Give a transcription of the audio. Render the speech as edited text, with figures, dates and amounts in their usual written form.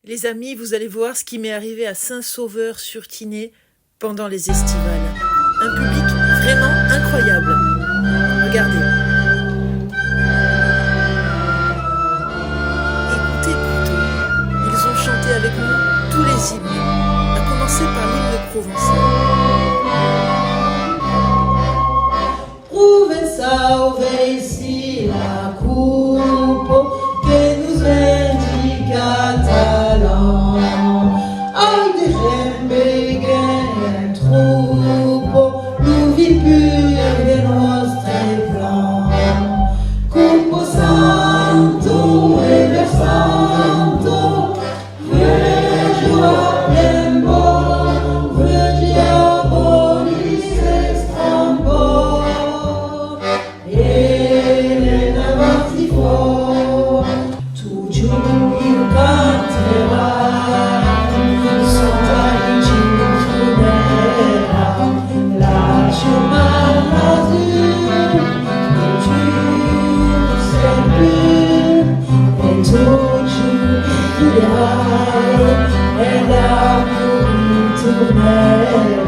Les amis, vous allez voir ce qui m'est arrivé à Saint-Sauveur-sur-Tinée pendant les estivales. Un public vraiment incroyable. Regardez. Écoutez plutôt. Ils ont chanté avec nous tous les hymnes, à commencer par l'hymne provençal. Salve ici la Coupo que nous indica talent. Ai de rembeguer troupo, nous vipur de nostre plan. Coupo Santo e ver Santo, veux joie lembo, veux diabolis extrambo. Elle a voulu tourner.